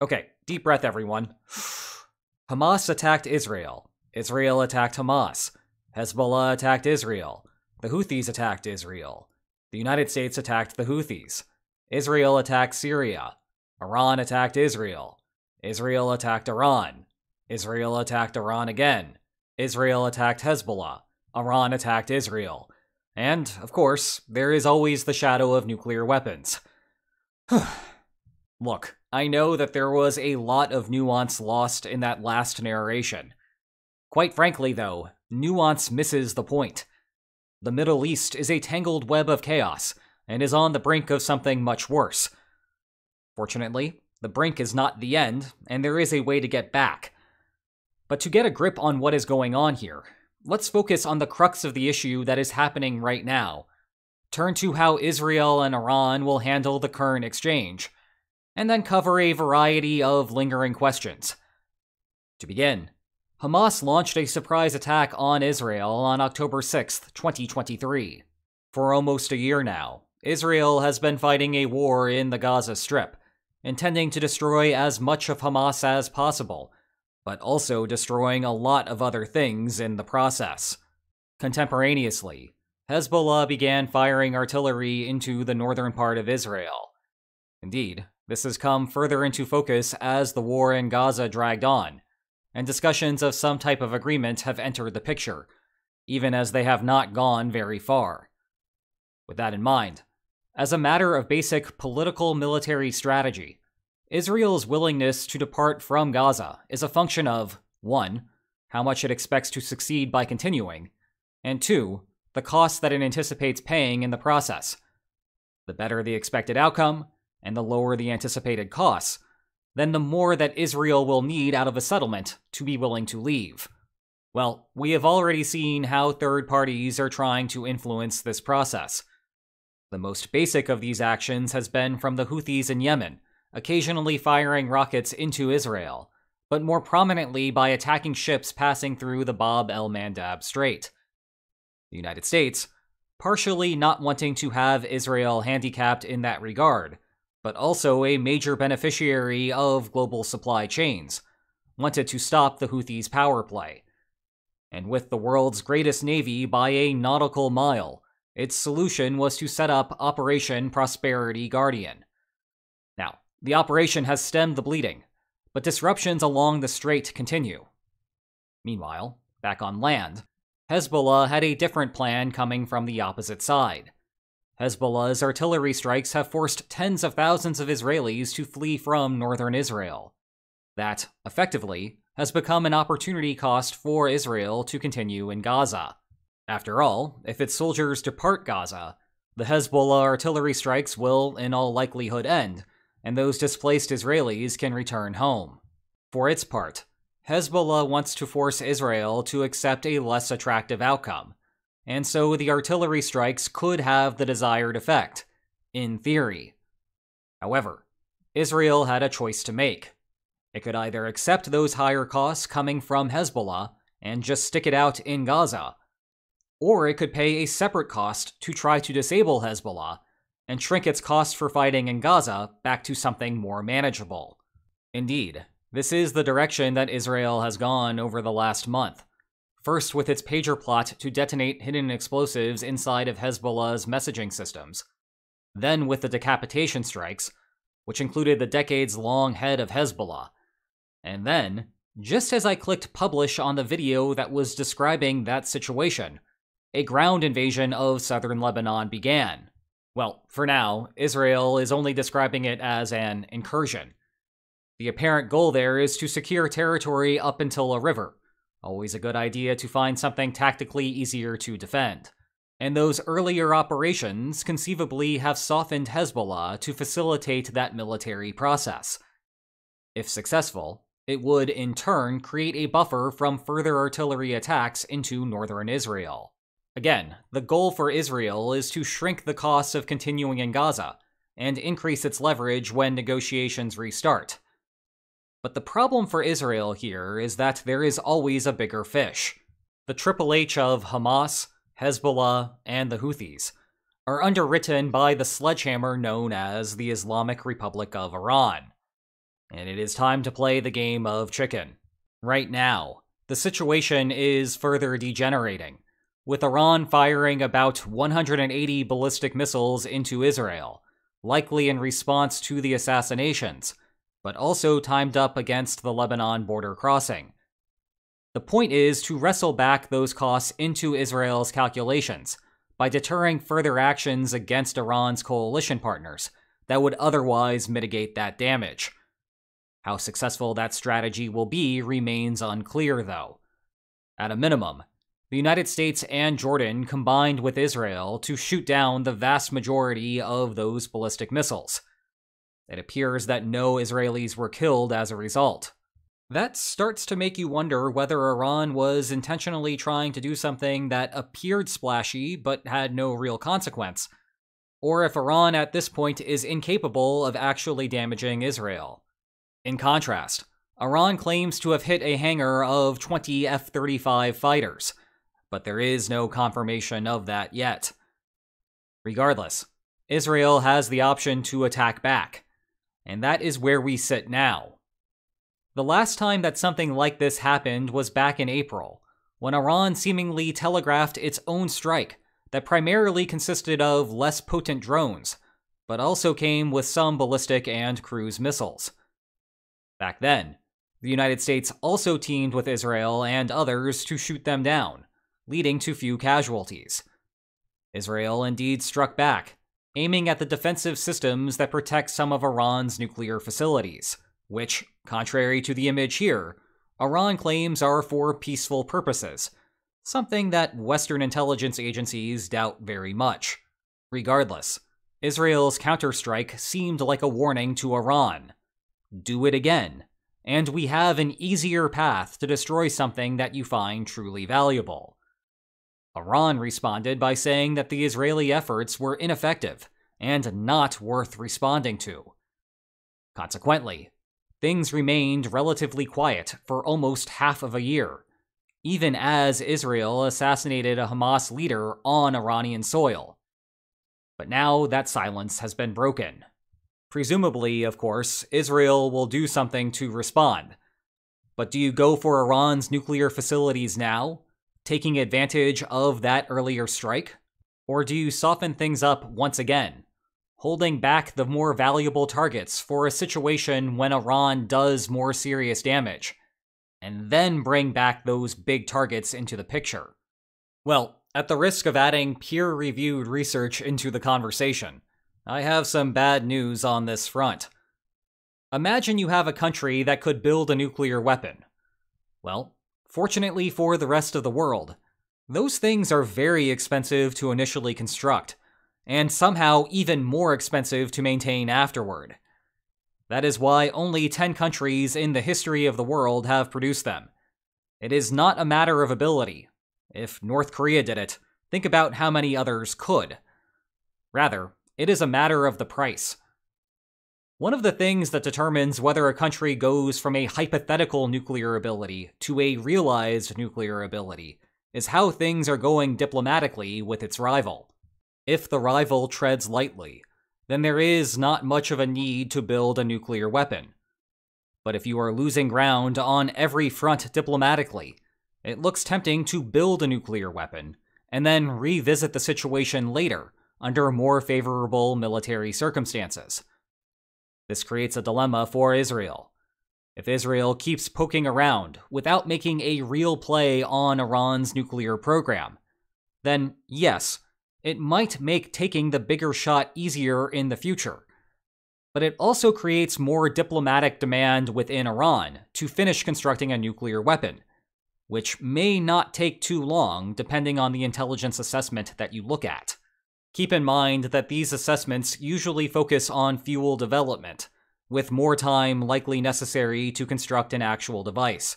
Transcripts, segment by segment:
Okay, deep breath, everyone. Hamas attacked Israel. Israel attacked Hamas. Hezbollah attacked Israel. The Houthis attacked Israel. The United States attacked the Houthis. Israel attacked Syria. Iran attacked Israel. Israel attacked Iran. Israel attacked Iran again. Israel attacked Hezbollah. Iran attacked Israel. And, of course, there is always the shadow of nuclear weapons. Look, I know that there was a lot of nuance lost in that last narration. Quite frankly, though, nuance misses the point. The Middle East is a tangled web of chaos, and is on the brink of something much worse. Fortunately, the brink is not the end, and there is a way to get back. But to get a grip on what is going on here, let's focus on the crux of the issue that is happening right now. Turn to how Israel and Iran will handle the current exchange, and then cover a variety of lingering questions. To begin, Hamas launched a surprise attack on Israel on October 6, 2023. For almost a year now, Israel has been fighting a war in the Gaza Strip, intending to destroy as much of Hamas as possible, but also destroying a lot of other things in the process. Contemporaneously, Hezbollah began firing artillery into the northern part of Israel. Indeed, this has come further into focus as the war in Gaza dragged on, and discussions of some type of agreement have entered the picture, even as they have not gone very far. With that in mind, as a matter of basic political military strategy, Israel's willingness to depart from Gaza is a function of 1. How much it expects to succeed by continuing, and 2. The cost that it anticipates paying in the process. The better the expected outcome, and the lower the anticipated costs, then the more that Israel will need out of a settlement to be willing to leave. Well, we have already seen how third parties are trying to influence this process. The most basic of these actions has been from the Houthis in Yemen, occasionally firing rockets into Israel, but more prominently by attacking ships passing through the Bab el-Mandab Strait. The United States, partially not wanting to have Israel handicapped in that regard, but also a major beneficiary of global supply chains, wanted to stop the Houthis' power play. And with the world's greatest navy by a nautical mile, its solution was to set up Operation Prosperity Guardian. Now, the operation has stemmed the bleeding, but disruptions along the strait continue. Meanwhile, back on land, Hezbollah had a different plan coming from the opposite side. Hezbollah's artillery strikes have forced tens of thousands of Israelis to flee from northern Israel. That, effectively, has become an opportunity cost for Israel to continue in Gaza. After all, if its soldiers depart Gaza, the Hezbollah artillery strikes will, in all likelihood, end, and those displaced Israelis can return home. For its part, Hezbollah wants to force Israel to accept a less attractive outcome, and so the artillery strikes could have the desired effect, in theory. However, Israel had a choice to make. It could either accept those higher costs coming from Hezbollah and just stick it out in Gaza, or it could pay a separate cost to try to disable Hezbollah and shrink its cost for fighting in Gaza back to something more manageable. Indeed, this is the direction that Israel has gone over the last month. First with its pager plot to detonate hidden explosives inside of Hezbollah's messaging systems. Then with the decapitation strikes, which included the decades-long head of Hezbollah. And then, just as I clicked publish on the video that was describing that situation, a ground invasion of southern Lebanon began. Well, for now, Israel is only describing it as an incursion. The apparent goal there is to secure territory up until a river. Always a good idea to find something tactically easier to defend. And those earlier operations conceivably have softened Hezbollah to facilitate that military process. If successful, it would in turn create a buffer from further artillery attacks into northern Israel. Again, the goal for Israel is to shrink the costs of continuing in Gaza and increase its leverage when negotiations restart. But the problem for Israel here is that there is always a bigger fish. The Triple H of Hamas, Hezbollah, and the Houthis are underwritten by the sledgehammer known as the Islamic Republic of Iran. and it is time to play the game of chicken. Right now, the situation is further degenerating, with Iran firing about 180 ballistic missiles into Israel, likely in response to the assassinations, but also timed up against the Lebanon border crossing. The point is to wrestle back those costs into Israel's calculations by deterring further actions against Iran's coalition partners that would otherwise mitigate that damage. How successful that strategy will be remains unclear, though. At a minimum, the United States and Jordan combined with Israel to shoot down the vast majority of those ballistic missiles. It appears that no Israelis were killed as a result. That starts to make you wonder whether Iran was intentionally trying to do something that appeared splashy but had no real consequence, or if Iran at this point is incapable of actually damaging Israel. In contrast, Iran claims to have hit a hangar of 20 F-35 fighters, but there is no confirmation of that yet. Regardless, Israel has the option to attack back, and that is where we sit now. The last time that something like this happened was back in April, when Iran seemingly telegraphed its own strike that primarily consisted of less potent drones, but also came with some ballistic and cruise missiles. Back then, the United States also teamed with Israel and others to shoot them down, leading to few casualties. Israel indeed struck back, aiming at the defensive systems that protect some of Iran's nuclear facilities, which, contrary to the image here, Iran claims are for peaceful purposes, something that Western intelligence agencies doubt very much. Regardless, Israel's counterstrike seemed like a warning to Iran. Do it again, and we have an easier path to destroy something that you find truly valuable. Iran responded by saying that the Israeli efforts were ineffective and not worth responding to. Consequently, things remained relatively quiet for almost half of a year, even as Israel assassinated a Hamas leader on Iranian soil. But now that silence has been broken. Presumably, of course, Israel will do something to respond. But do you go for Iran's nuclear facilities now, taking advantage of that earlier strike? Or do you soften things up once again, holding back the more valuable targets for a situation when Iran does more serious damage, and then bring back those big targets into the picture? Well, at the risk of adding peer-reviewed research into the conversation, I have some bad news on this front. Imagine you have a country that could build a nuclear weapon. Well, fortunately for the rest of the world, those things are very expensive to initially construct, and somehow even more expensive to maintain afterward. That is why only 10 countries in the history of the world have produced them. It is not a matter of ability. If North Korea did it, think about how many others could. Rather, it is a matter of the price. One of the things that determines whether a country goes from a hypothetical nuclear ability to a realized nuclear ability is how things are going diplomatically with its rival. If the rival treads lightly, then there is not much of a need to build a nuclear weapon. But if you are losing ground on every front diplomatically, it looks tempting to build a nuclear weapon and then revisit the situation later under more favorable military circumstances. This creates a dilemma for Israel. If Israel keeps poking around without making a real play on Iran's nuclear program, then yes, it might make taking the bigger shot easier in the future. But it also creates more diplomatic demand within Iran to finish constructing a nuclear weapon, which may not take too long depending on the intelligence assessment that you look at. Keep in mind that these assessments usually focus on fuel development, with more time likely necessary to construct an actual device.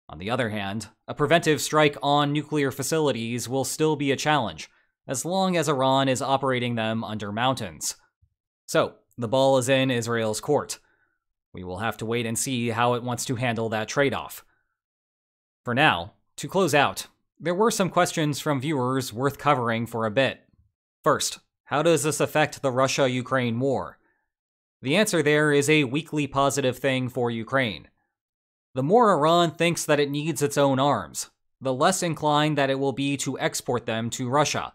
On the other hand, a preventive strike on nuclear facilities will still be a challenge, as long as Iran is operating them under mountains. So, the ball is in Israel's court. We will have to wait and see how it wants to handle that trade-off. For now, to close out, there were some questions from viewers worth covering for a bit. First, how does this affect the Russia-Ukraine war? The answer there is a weakly positive thing for Ukraine. The more Iran thinks that it needs its own arms, the less inclined that it will be to export them to Russia.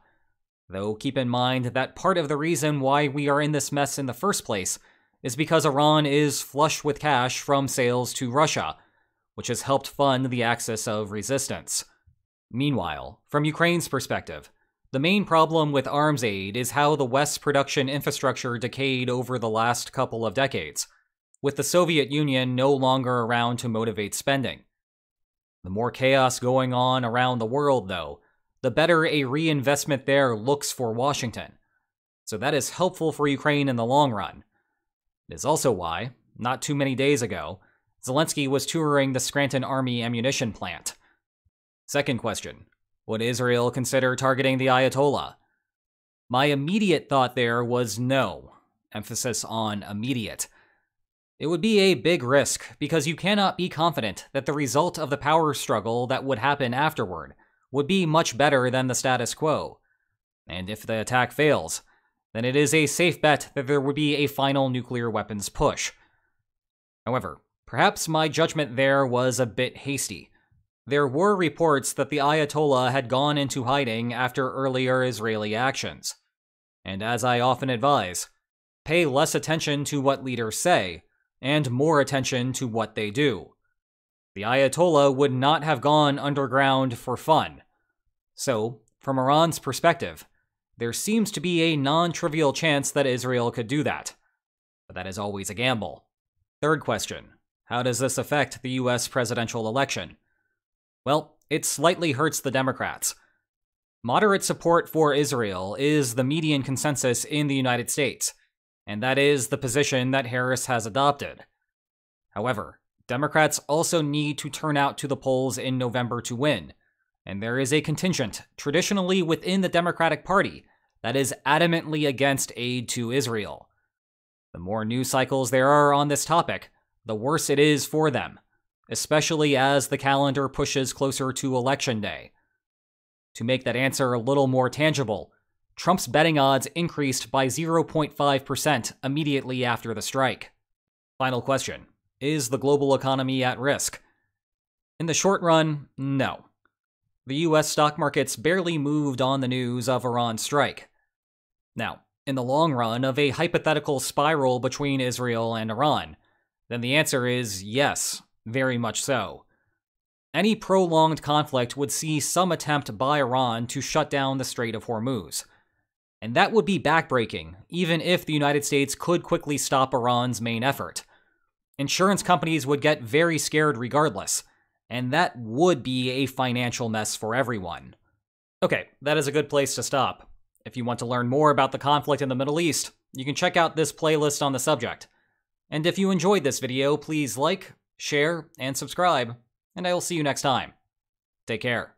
Though keep in mind that part of the reason why we are in this mess in the first place is because Iran is flush with cash from sales to Russia, which has helped fund the axis of resistance. Meanwhile, from Ukraine's perspective, the main problem with arms aid is how the West's production infrastructure decayed over the last couple of decades, with the Soviet Union no longer around to motivate spending. The more chaos going on around the world, though, the better a reinvestment there looks for Washington. So that is helpful for Ukraine in the long run. It is also why, not too many days ago, Zelensky was touring the Scranton Army ammunition plant. Second question. Would Israel consider targeting the Ayatollah? My immediate thought there was no, emphasis on immediate. It would be a big risk because you cannot be confident that the result of the power struggle that would happen afterward would be much better than the status quo. And if the attack fails, then it is a safe bet that there would be a final nuclear weapons push. However, perhaps my judgment there was a bit hasty. There were reports that the Ayatollah had gone into hiding after earlier Israeli actions. And as I often advise, pay less attention to what leaders say, and more attention to what they do. The Ayatollah would not have gone underground for fun. So, from Iran's perspective, there seems to be a non-trivial chance that Israel could do that. But that is always a gamble. Third question. How does this affect the U.S. presidential election? Well, it slightly hurts the Democrats. Moderate support for Israel is the median consensus in the United States, and that is the position that Harris has adopted. However, Democrats also need to turn out to the polls in November to win, and there is a contingent, traditionally within the Democratic Party, that is adamantly against aid to Israel. The more news cycles there are on this topic, the worse it is for them, especially as the calendar pushes closer to Election Day. To make that answer a little more tangible, Trump's betting odds increased by 0.5% immediately after the strike. Final question. Is the global economy at risk? In the short run, no. The U.S. stock markets barely moved on the news of Iran's strike. Now, in the long run of a hypothetical spiral between Israel and Iran, then the answer is yes, very much so. Any prolonged conflict would see some attempt by Iran to shut down the Strait of Hormuz. And that would be backbreaking, even if the United States could quickly stop Iran's main effort. Insurance companies would get very scared regardless, and that would be a financial mess for everyone. Okay, that is a good place to stop. If you want to learn more about the conflict in the Middle East, you can check out this playlist on the subject. And if you enjoyed this video, please like, share, and subscribe, and I will see you next time. Take care.